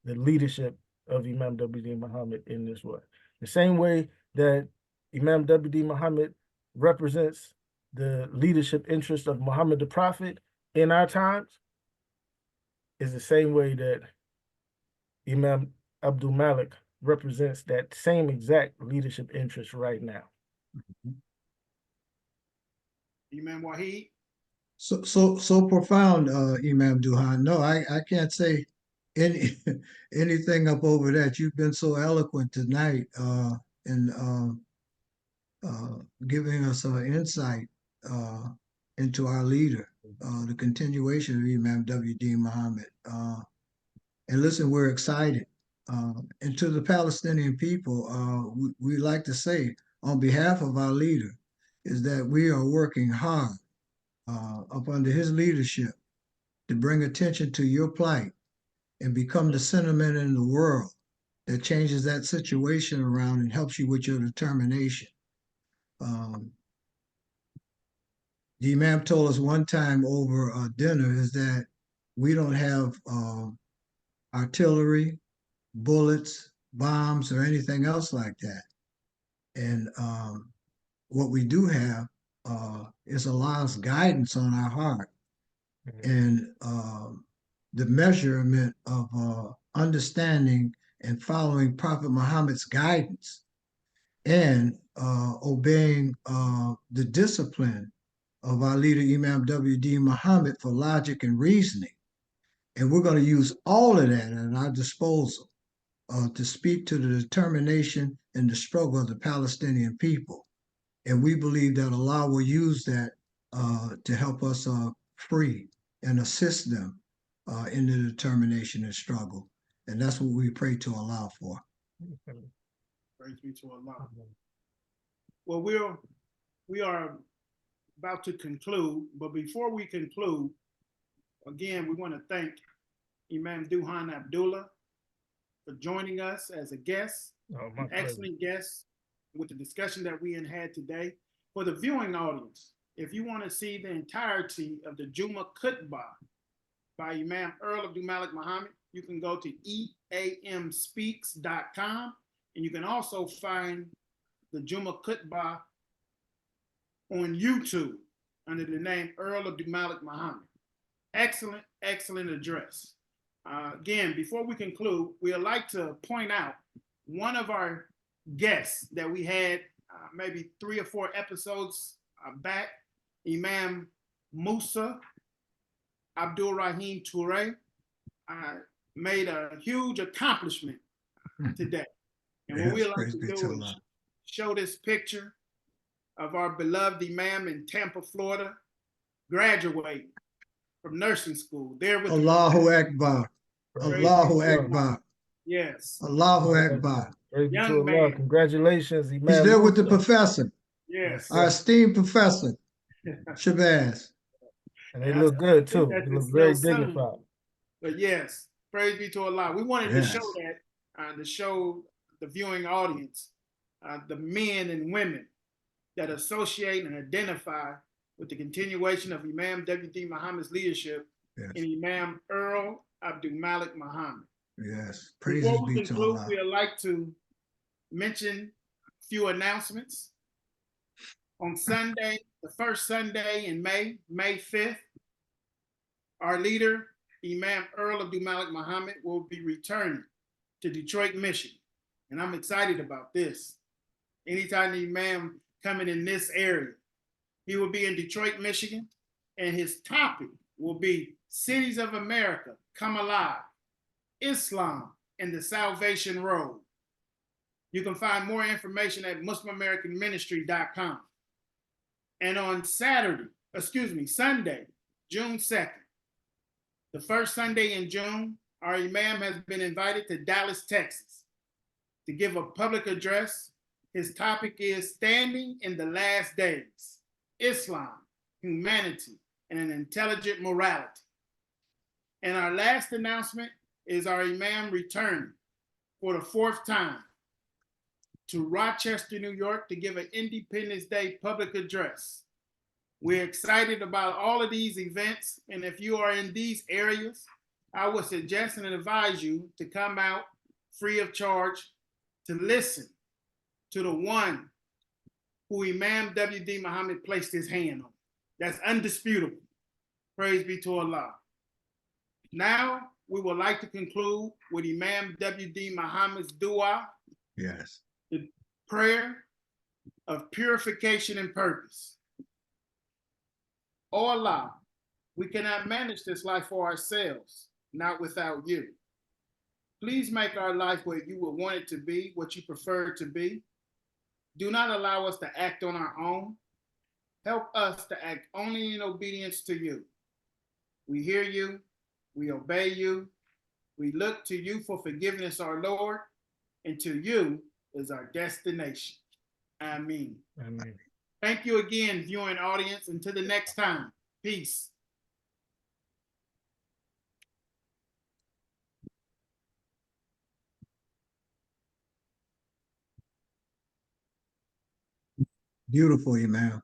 the leadership of Imam W. Deen Mohammed in this way. The same way that Imam W. Deen Mohammed represents the leadership interest of Muhammad the Prophet in our times, is the same way that Imam AbdulMalik represents that same exact leadership interest right now. Imam Wahid? So profound, Imam Dhuhan. No, I can't say anything up over that. You've been so eloquent tonight in giving us insight into our leader, the continuation of Imam W. Deen Mohammed. And listen, we're excited. And to the Palestinian people, we like to say on behalf of our leader is that we are working hard up under his leadership to bring attention to your plight and become the sentiment in the world that changes that situation around and helps you with your determination. The Imam told us one time over dinner is that we don't have artillery, bullets, bombs, or anything else like that. And what we do have is Allah's guidance on our heart and the measurement of understanding and following Prophet Muhammad's guidance and obeying the discipline of our leader, Imam W. Deen Mohammed, for logic and reasoning. And we're going to use all of that at our disposal to speak to the determination and the struggle of the Palestinian people. And we believe that Allah will use that to help us free and assist them in the determination and struggle. And that's what we pray to Allah for. Praise be to Allah. Well, we are about to conclude, but before we conclude, again, we want to thank Imam Dhuhan Abdullah for joining us as a guest, an excellent guest with the discussion that we had today. For the viewing audience, if you want to see the entirety of the Juma Khutbah by Imam Earl AbdulMalik Mohammed, you can go to eamspeaks.com, and you can also find the Juma Khutbah on YouTube under the name Earl AbdulMalik Mohammed. Excellent, excellent address. Again, before we conclude, we'd like to point out one of our guests that we had maybe 3 or 4 episodes back, Imam Musa Abdul Rahim Toure, made a huge accomplishment today. And what we like to do is show this picture of our beloved Imam in Tampa, Florida, graduating from nursing school. There with Allahu Akbar. Allahu Akbar. Yes. Allahu Akbar. Young man. Congratulations, Imam. He's there with the professor. Yes. Our esteemed professor, Shabazz. And they look good too. They look very dignified. But yes, praise be to Allah. We wanted to show that, to show the viewing audience, the men and women that associate and identify with the continuation of Imam W. Deen Mohammed's leadership and Imam Earl AbdulMalik Mohammed. Yes, praises Before we be to conclude, Allah. we'd like to mention a few announcements. On Sunday, the first Sunday in May, May 5th, our leader, Imam Earl AbdulMalik Mohammed, will be returning to Detroit, Michigan. And I'm excited about this. Anytime the Imam coming in this area, he will be in Detroit, Michigan, and his topic will be Cities of America Come Alive, Islam and the Salvation Road. You can find more information at MuslimAmericanMinistry.com. And on Sunday, June 2nd, the first Sunday in June, our Imam has been invited to Dallas, Texas, to give a public address. His topic is Standing in the Last Days, Islam, Humanity, and an Intelligent Morality. And our last announcement is our Imam returning for the 4th time to Rochester, New York, to give an Independence Day public address. We're excited about all of these events, and if you are in these areas, I would suggest and advise you to come out free of charge to listen to the one who Imam W. Deen Mohammed placed his hand on. That's undisputable. Praise be to Allah. Now, we would like to conclude with Imam W. Deen Mohammed's dua, the prayer of purification and purpose. Oh Allah, we cannot manage this life for ourselves, not without you. Please make our life what you would want it to be, what you prefer it to be. Do not allow us to act on our own. Help us to act only in obedience to you. We hear you, we obey you, we look to you for forgiveness, our Lord, and to you is our destination. Ameen. Amen. Thank you again, viewing audience. Until the next time, peace. Beautiful, Imam.